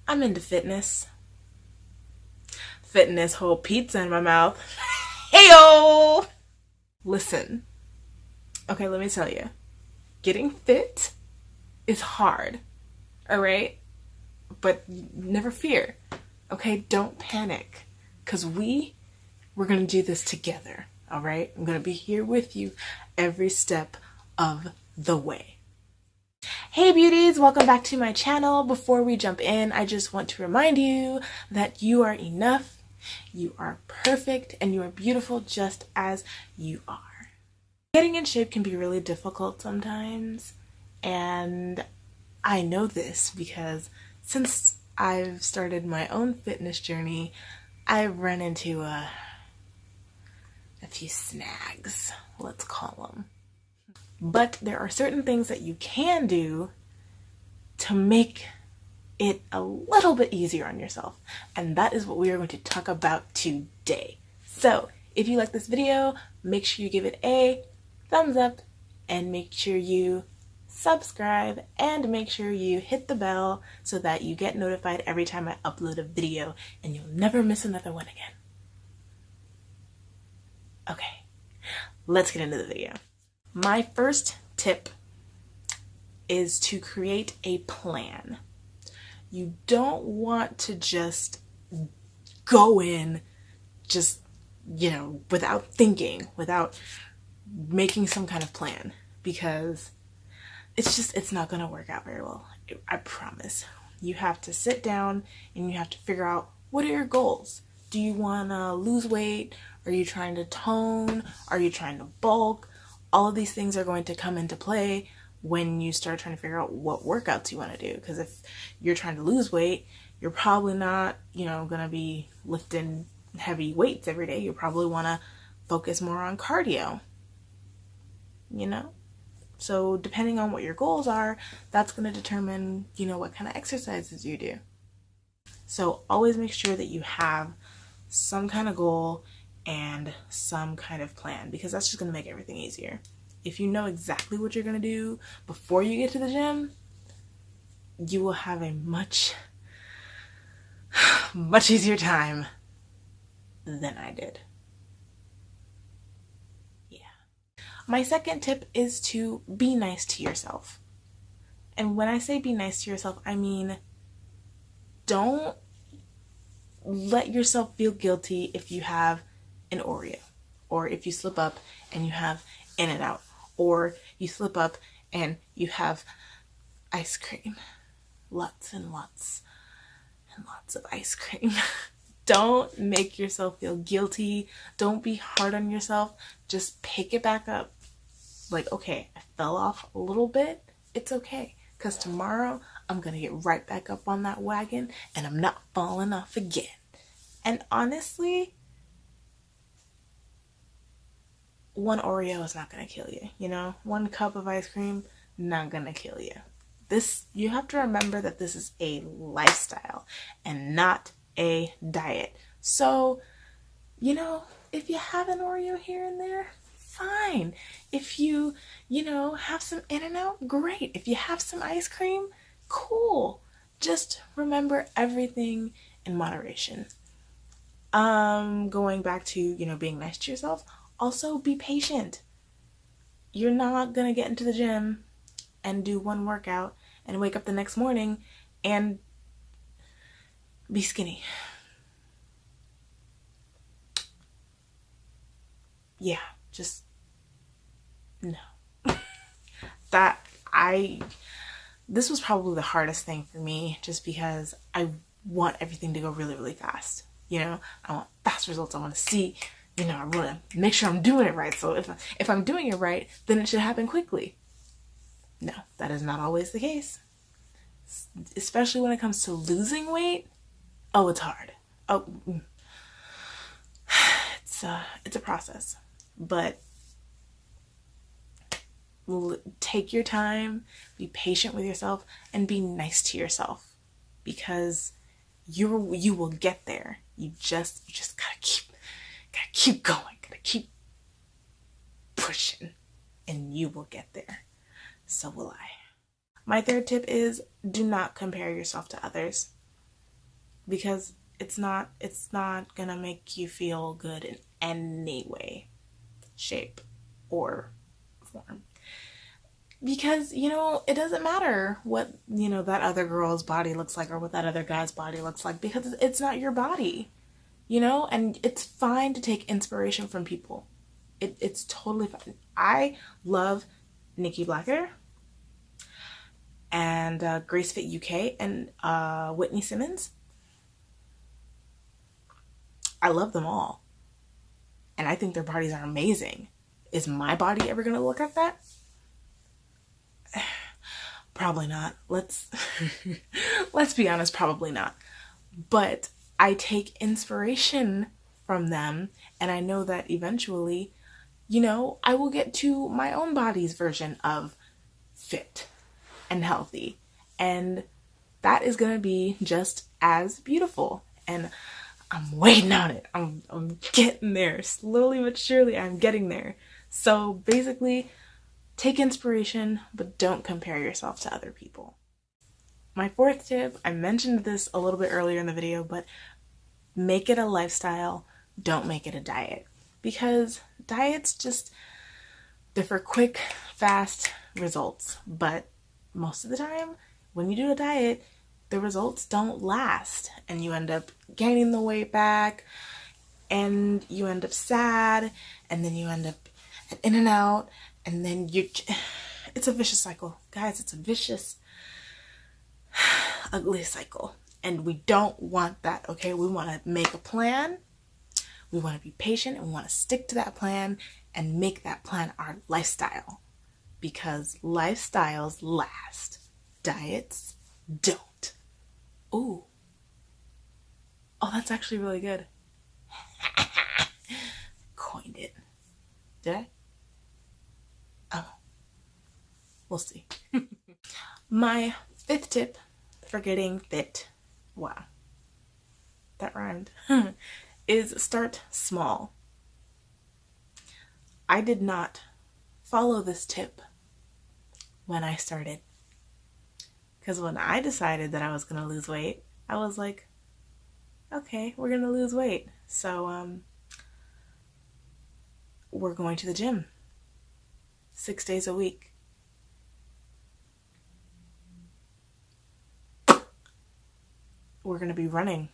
I'm into fitness. Fitness, whole pizza in my mouth. Heyo! Listen, okay, let me tell you. Getting fit is hard, all right? But never fear, okay? Don't panic, because we're going to do this together, all right? I'm going to be here with you every step of the way. Hey beauties, welcome back to my channel. Before we jump in, I just want to remind you that you are enough, you are perfect, and you are beautiful just as you are. Getting in shape can be really difficult sometimes, and I know this because since I've started my own fitness journey, I've run into a few snags, let's call them. But there are certain things that you can do to make it a little bit easier on yourself. And that is what we are going to talk about today. So if you like this video, make sure you give it a thumbs up and make sure you subscribe and make sure you hit the bell so that you get notified every time I upload a video and you'll never miss another one again. Okay, let's get into the video. My first tip is to create a plan. You don't want to just go in just, without thinking, without making some kind of plan, because it's not going to work out very well. I promise. You have to sit down and you have to figure out, what are your goals? Do you want to lose weight? Are you trying to tone? Are you trying to bulk? All of these things are going to come into play when you start trying to figure out what workouts you want to do. Because if you're trying to lose weight, you're probably not, going to be lifting heavy weights every day. You probably want to focus more on cardio, So depending on what your goals are, that's going to determine, what kind of exercises you do. So always make sure that you have some kind of goal and some kind of plan, because that's just going to make everything easier. If you know exactly what you're going to do before you get to the gym, you will have a much easier time than I did. Yeah. My second tip is to be nice to yourself. And when I say be nice to yourself, I mean, don't let yourself feel guilty if you have an Oreo, or if you slip up and you have In-N-Out, or you slip up and you have ice cream. Lots and lots and lots of ice cream. Don't make yourself feel guilty. Don't be hard on yourself. Just pick it back up. Like, okay, I fell off a little bit. It's okay, because tomorrow I'm going to get right back up on that wagon and I'm not falling off again. And honestly, one Oreo is not going to kill you, One cup of ice cream, not going to kill you. You have to remember that this is a lifestyle and not a diet. So, if you have an Oreo here and there, fine. If you, have some In-N-Out, great. If you have some ice cream, cool. Just remember everything in moderation. Going back to, being nice to yourself, also be patient. You're not gonna get into the gym and do one workout and wake up the next morning and be skinny. Yeah, just no. This was probably the hardest thing for me, just because I want everything to go really, really fast. I want fast results. I want to see, I want to make sure I'm doing it right. So if I'm doing it right, then it should happen quickly. No, that is not always the case. Especially when it comes to losing weight. Oh, it's hard. Oh, it's a process. But take your time, be patient with yourself, and be nice to yourself, because you will get there. You just gotta keep going, gotta keep pushing, and you will get there. So will I. My third tip is, do not compare yourself to others. because it's not gonna make you feel good in any way, shape, or form. Because, you know, it doesn't matter what, you know, that other girl's body looks like or what that other guy's body looks like, because it's not your body, you know? And it's fine to take inspiration from people. It's totally fine. I love Nikki Blacker and Grace Fit UK and Whitney Simmons. I love them all. And I think their bodies are amazing. Is my body ever going to look like that? Probably not. Let's be honest, probably not. But I take inspiration from them, and I know that eventually, you know, I will get to my own body's version of fit and healthy, and that is going to be just as beautiful. And I'm waiting on it. I'm getting there. Slowly but surely, I'm getting there. So basically, take inspiration, but don't compare yourself to other people. My fourth tip, I mentioned this a little bit earlier in the video, but make it a lifestyle. Don't make it a diet. Because diets just, they're for quick, fast results. But most of the time, when you do a diet, the results don't last. And you end up gaining the weight back, and you end up sad, and then you end up in and out, and then it's a vicious cycle. Guys, it's a vicious, ugly cycle. And we don't want that, okay? We want to make a plan. We want to be patient, and we want to stick to that plan and make that plan our lifestyle. Because lifestyles last. Diets don't. Ooh. Oh, that's actually really good. Coined it. Did I? Oh. We'll see. My fifth tip for getting fit, wow, that rhymed, is start small. I did not follow this tip when I started. Because when I decided that I was going to lose weight, I was like, okay, we're going to lose weight. So, we're going to the gym 6 days a week. We're going to be running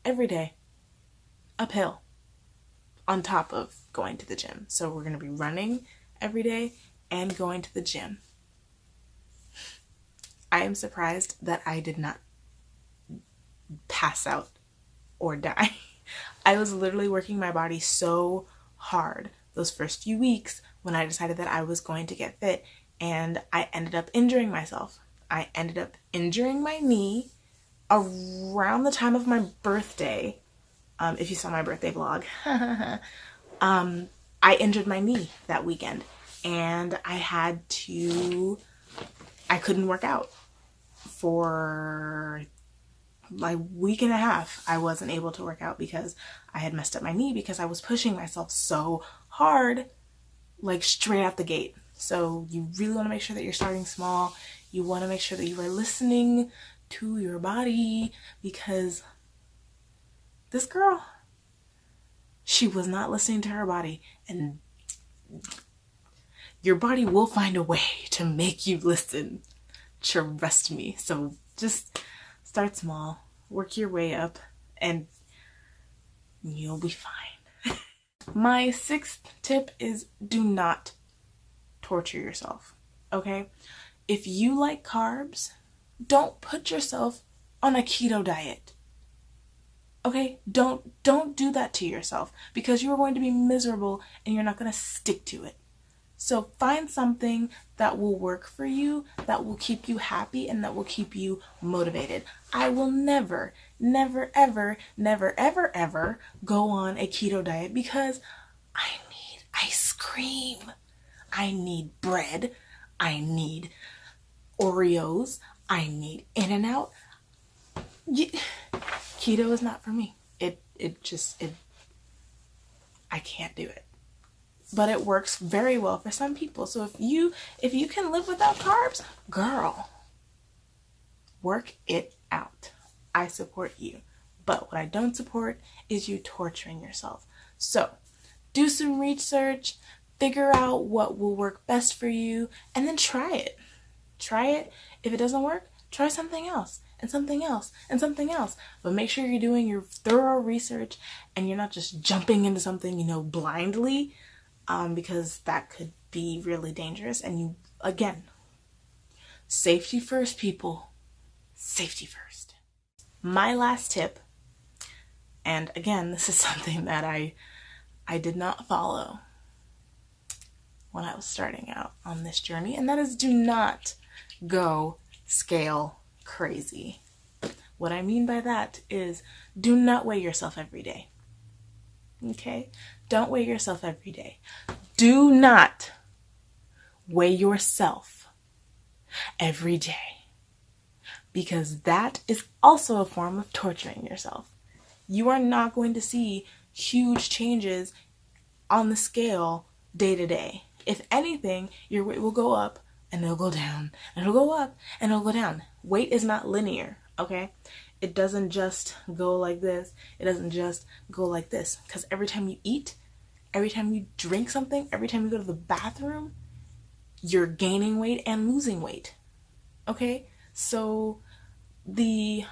every day, uphill, on top of going to the gym. So we're going to be running every day and going to the gym. I am surprised that I did not pass out or die. I was literally working my body so hard those first few weeks when I decided that I was going to get fit, and I ended up injuring myself. I ended up injuring my knee around the time of my birthday. If you saw my birthday vlog, I injured my knee that weekend, and I couldn't work out for like a week and a half. I wasn't able to work out because I had messed up my knee because I was pushing myself so hard, like straight out the gate. So you really want to make sure that you're starting small. You want to make sure that you are listening to your body, because this girl, she was not listening to her body, and your body will find a way to make you listen. Trust me. So just start small, work your way up, and you'll be fine. My sixth tip is do not torture yourself, okay? If you like carbs, don't put yourself on a keto diet. Okay? Don't do that to yourself, because you're going to be miserable and you're not going to stick to it. So find something that will work for you, that will keep you happy, and that will keep you motivated. I will never, ever go on a keto diet because I need ice cream. I need bread. I need Oreos. I need In-N-Out. Keto is not for me. I can't do it. But it works very well for some people. So if you can live without carbs, girl, work it out. I I support you. But what I don't support is you torturing yourself. So do some research, figure out what will work best for you, and then try it. Try it. If it doesn't work, try something else and something else and something else. But make sure you're doing your thorough research and you're not just jumping into something, blindly, because that could be really dangerous. And you, again, safety first, people. Safety first. My last tip, and again, this is something that I did not follow when I was starting out on this journey, and that is, do not go scale crazy. What I mean by that is, do not weigh yourself every day. Okay? Don't weigh yourself every day. Do not weigh yourself every day, because that is also a form of torturing yourself. You are not going to see huge changes on the scale day to day. If anything, your weight will go up and it'll go down, and it'll go up and it'll go down. Weight is not linear, okay? It doesn't just go like this. It doesn't just go like this. Because every time you eat, every time you drink something, every time you go to the bathroom, you're gaining weight and losing weight, okay? So the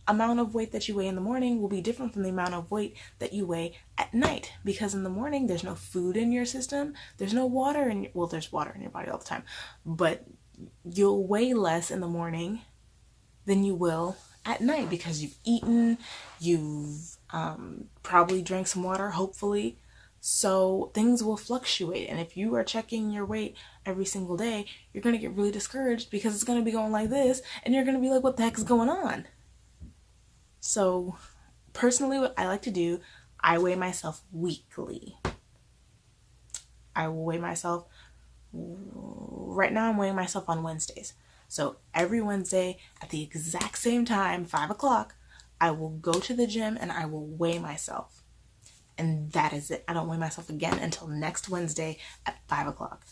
amount of weight that you weigh in the morning will be different from the amount of weight that you weigh at night, because in the morning there's no food in your system, there's no water in well, there's water in your body all the time, but you'll weigh less in the morning than you will at night, because you've eaten, you've probably drank some water, hopefully. So things will fluctuate, and if you are checking your weight every single day, you're going to get really discouraged, because it's going to be going like this, and you're going to be like, what the heck is going on? So personally, what I like to do, I weigh myself weekly. I will weigh myself, right now I'm weighing myself on Wednesdays. So every Wednesday at the exact same time, 5 o'clock, I will go to the gym and I will weigh myself. And that is it. I don't weigh myself again until next Wednesday at 5 o'clock.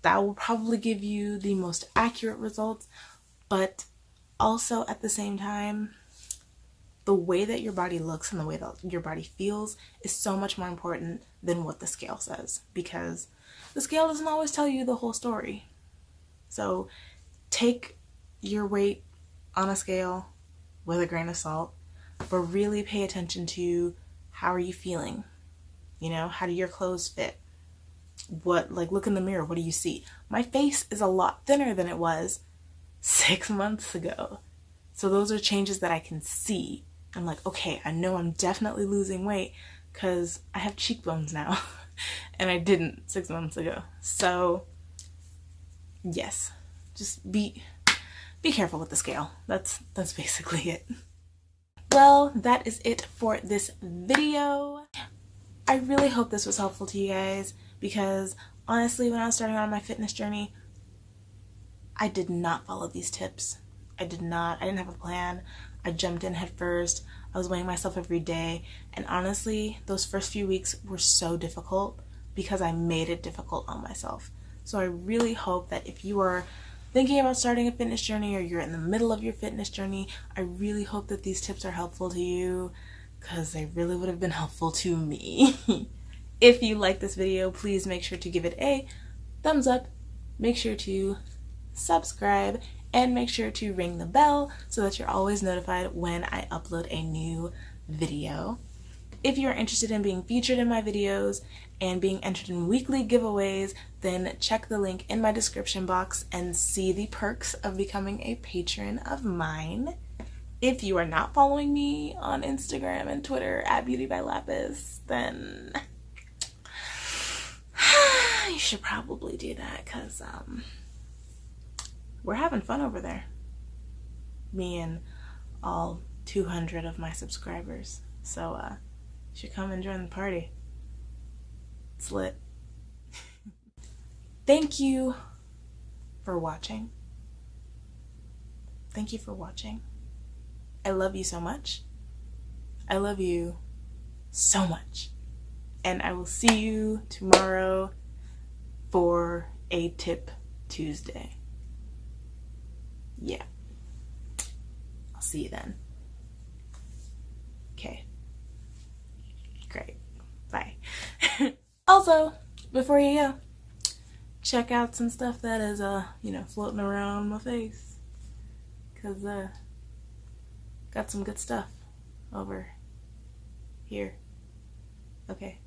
That will probably give you the most accurate results, but also at the same time, the way that your body looks and the way that your body feels is so much more important than what the scale says, because the scale doesn't always tell you the whole story. So take your weight on a scale with a grain of salt, but really pay attention to, how are you feeling? How do your clothes fit? Look in the mirror, what do you see? My face is a lot thinner than it was 6 months ago. So those are changes that I can see. I'm like, okay, I know I'm definitely losing weight because I have cheekbones now and I didn't 6 months ago. So yes, just be careful with the scale. That's basically it. Well, that is it for this video. I really hope this was helpful to you guys, because honestly, when I was starting on my fitness journey, I did not follow these tips. I didn't have a plan. I jumped in head first. I was weighing myself every day. And honestly, those first few weeks were so difficult because I made it difficult on myself. So I really hope that if you are thinking about starting a fitness journey, or you're in the middle of your fitness journey, I really hope that these tips are helpful to you, because they really would have been helpful to me. If you like this video, please make sure to give it a thumbs up. Make sure to subscribe and make sure to ring the bell so that you're always notified when I upload a new video. If you're interested in being featured in my videos and being entered in weekly giveaways, then check the link in my description box and see the perks of becoming a patron of mine. If you are not following me on Instagram and Twitter at Beauty by Lapis, then you should probably do that, because we're having fun over there. Me and all 200 of my subscribers. So you should come and join the party. It's lit. Thank you for watching. Thank you for watching. I love you so much. I love you so much. And I will see you tomorrow for a Tip Tuesday. Yeah. I'll see you then. Okay. Great. Bye. Also, before you go, check out some stuff that is, you know, floating around my face. Because, got some good stuff over here. Okay.